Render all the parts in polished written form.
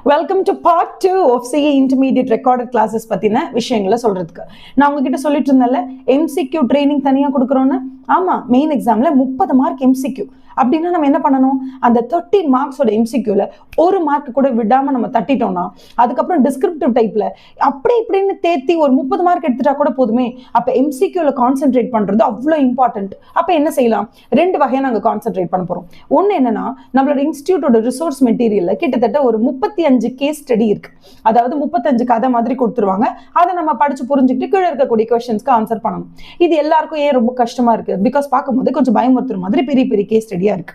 Welcome to part 2 of CA intermediate recorded classes பற்றின விஷயங்களை சொல்கிறதுக்கு. நான் உங்ககிட்ட சொல்லிட்டு இருந்தேன்ல, எம்சிக்யூ ட்ரைனிங் தனியாக கொடுக்குறோன்னு. ஆமாம், மெயின் எக்ஸாமில் 30 மார்க் எம்சிக்யூ. அப்படின்னா நம்ம என்ன பண்ணணும், அந்த 30 மார்க்ஸோட எம்சிக்யூவில் ஒரு மார்க் கூட விடாமல் நம்ம தட்டிட்டோம்னா, அதுக்கப்புறம் டிஸ்கிரிப்டிவ் டைப்பில் அப்படி இப்படின்னு தேத்தி ஒரு 30 மார்க் எடுத்துட்டா கூட போதுமே. அப்போ எம்சிக்யூவில் கான்சென்ட்ரேட் பண்ணுறது அவ்வளோ இம்பார்ட்டன்ட். அப்போ என்ன செய்யலாம், 2 வகையாக நாங்கள் கான்சென்ட்ரேட் பண்ண போகிறோம். ஒன்று என்னன்னா, நம்மளோட இன்ஸ்டியூட்டோட ரிசோர்ஸ் மெட்டீரியலில் கிட்டத்தட்ட ஒரு 35 கேஸ் ஸ்டடி இருக்கு. அதாவது 35 கதை மாதிரி கொடுத்துருவாங்க. அதை நம்ம படிச்சு புரிஞ்சுக்கிட்டு கீழே இருக்கக்கூடிய கொஸ்டின்ஸ்க்கு ஆன்சர் பண்ணணும். இது எல்லாருக்கும் ஏன் ரொம்ப கஷ்டமா இருக்கு, பிகாஸ் பார்க்கும்போது கொஞ்சம் பயமுறுத்துற மாதிரி பெரிய பெரிய கேஸ் ஸ்டடியா இருக்கு.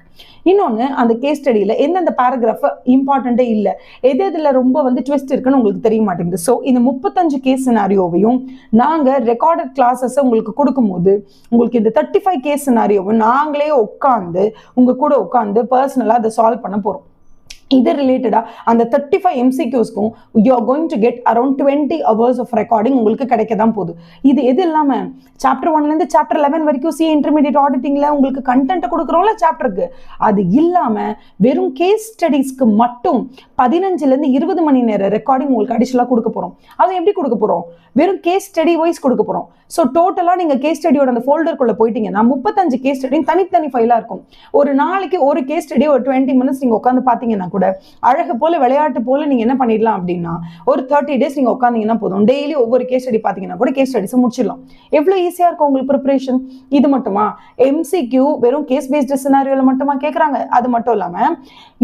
இன்னொன்னு, அந்த கேஸ் ஸ்டடியில எந்தெந்த பேராகிராஃப் இம்பார்ட்டன்டே இல்ல, எதுல ரொம்ப ட்விஸ்ட் இருக்குன்னு உங்களுக்கு தெரிய மாட்டேங்குது. ஸோ இந்த 35 கேஸ் சினாரியோவையும் நாங்க ரெக்கார்டட் கிளாஸஸ் உங்களுக்கு கொடுக்கும்போது, உங்களுக்கு இந்த 35 கேஸ் சினாரியோவும் நாங்களே உட்காந்து உங்க கூட உட்காந்து பர்சனலா அதை சால்வ் பண்ண போறோம். இது ரிலேட்டடா அந்த 35 எம்சிக்யூஸ்க்கும் you are going to get around 20 hours of recording உங்களுக்கு கிடைக்க தான் போகுது. இது எது இல்லாம சாப்டர் 1லேருந்து சாப்டர் 11 வரைக்கும் சிஏ இன்டர்மீடியட் ஆடிட்டிங்ல உங்களுக்கு கண்டென்ட் கொடுக்குறோம்ல சாப்டருக்கு, அது இல்லாம வெறும் கேஸ் ஸ்டடிஸ்க்கு மட்டும் 15லேருந்து 20 மணி நேரம் ரெக்கார்டிங் உங்களுக்கு அடிஷனலாக கொடுக்க போறோம். அதை எப்படி கொடுக்க போறோம், வெறும் கேஸ் ஸ்டடி வைஸ் கொடுக்க போறோம். ஸோ டோட்டலா நீங்க கேஸ் ஸ்டடியோட அந்த ஃபோல்டருக்குள்ள போயிட்டீங்கன்னா 35 கேஸ் ஸ்டடியும் தனித்தனி ஃபைலா இருக்கும். ஒரு நாளைக்கு ஒரு கேஸ் ஸ்டடி ஒரு 20 minutes நீங்க உட்காந்து பாத்தீங்கன்னா கூட அழகு போல விளையாட்டு போல நீங்க என்ன பண்ணிடலாம் அப்படின்னா, ஒரு 30 days நீங்க உட்காந்தீங்கன்னா போதும். டெய்லி ஒவ்வொரு கேஸ் ஸ்டடி பாத்தீங்கன்னா கூட கேஸ் ஸ்டடிஸ் முடிச்சிடலாம். எவ்வளவு ஈஸியா இருக்கும் உங்களுக்கு ப்ரிப்பரேஷன். இது மட்டுமா, எம்சிக்யூ வெறும் கேஸ் பேஸ்டு சினாரியோல மட்டுமா கேட்கறாங்க, அது மட்டும் இல்லாம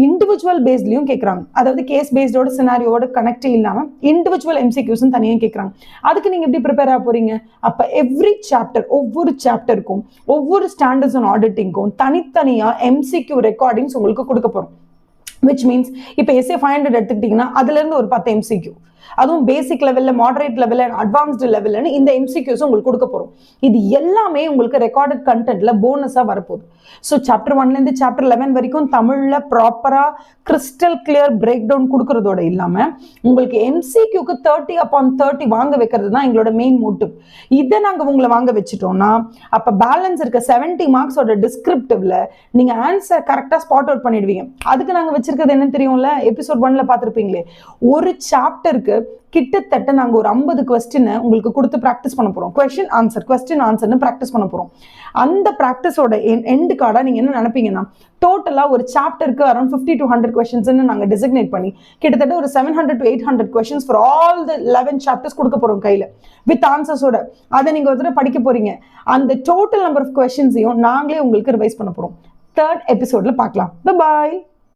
இண்டிவிஜுவல் பேஸ்ட்லயும் கேட்கறாங்க. அதாவது கேஸ் பேஸ்டோட சினாரியோட கனெக்ட் இல்லாம இண்டிவிஜுவல் எம்சிக்யூஸ் தனியாக கேட்கறாங்க. அதுக்கு நீங்க எப்படி ப்ரிப்பேர் ஆக போறீங்க? அப்ப எவ்ரி சாப்டர், ஒவ்வொரு சாப்டருக்கும் ஒவ்வொரு ஸ்டாண்டர்ட்ஸ் அண்ட் ஆடிட்டிங்கும் தனித்தனியா எம்சிக்யூ ரெக்கார்டிங்ஸ் உங்களுக்கு கொடுக்க போறோம். which means இப்போ SA 500 எடுத்துக்கிட்டீங்கன்னா அதுல இருந்து ஒரு 10 எம்சிக்யூ, அதுவும் பேசிக் லெவல்ல, மாடரேட் லெவல்ல, அட்வான்ஸ்டு லெவல்ல இந்த எம்சிக்யூஸ் உங்களுக்கு கொடுக்க போறோம். இது எல்லாமே உங்களுக்கு ரெக்கார்டட் கண்டென்ட்ல போனஸா வரப்போகுது. ஸோ சாப்டர் 1லேருந்து சாப்டர் 11 வரைக்கும் தமிழ்ல ப்ராப்பரா கிறிஸ்டல் கிளியர் பிரேக் டவுன் கொடுக்கறதோட இல்லாம உங்களுக்கு எம்சிக்யூக்கு 30/30 வாங்க வைக்கிறது தான் எங்களோட மெயின் மோட்டிவ். இதை நாங்க உங்களை வாங்க வச்சுட்டோம்னா அப்ப பேலன்ஸ் இருக்க 70 மார்க்ஸோட டிஸ்கிரிப்டிவ்ல நீங்க ஆன்சர் கரெக்டா ஸ்பாட் அவுட் பண்ணிடுவீங்க. அதுக்கு நாங்க வச்சிருக்கிறது என்ன தெரியும்ல, எபிசோட் 1ல பார்த்திருப்பீங்களே, ஒரு சாப்டருக்கு கிட்டத்தட்ட நாங்க ஒரு 50 கொஸ்டினை உங்களுக்கு கொடுத்து ப்ராக்டிஸ் பண்ண போறோம். கொஸ்டின் ஆன்சர்னு ப்ராக்டிஸ் பண்ண போறோம். அந்த ப்ராக்டிஸோட எண்ட் கார்டா நீங்க என்ன நினைப்பீங்கன்னா, டோட்டலா ஒரு சாப்டருக்கு அரௌண்ட் 50 to 100 கொஸ்டின்ஸ் நாங்க டெசிக்னேட் பண்ணி கிட்டத்தட்ட ஒரு 700 to 800 questions for all the 11 chapters கொடுக்க போறோம் கையில வித் ஆன்சர்ஸோட. அதை நீங்க ஒரு தடவை படிக்க போறீங்க. அந்த டோட்டல் நம்பர் ஆஃப் கொஸ்டின்ஸையும் நாங்களே உங்களுக்கு ரிவைஸ் பண்ண போறோம். 3rd எபிசோட்ல பார்க்கலாம். பை.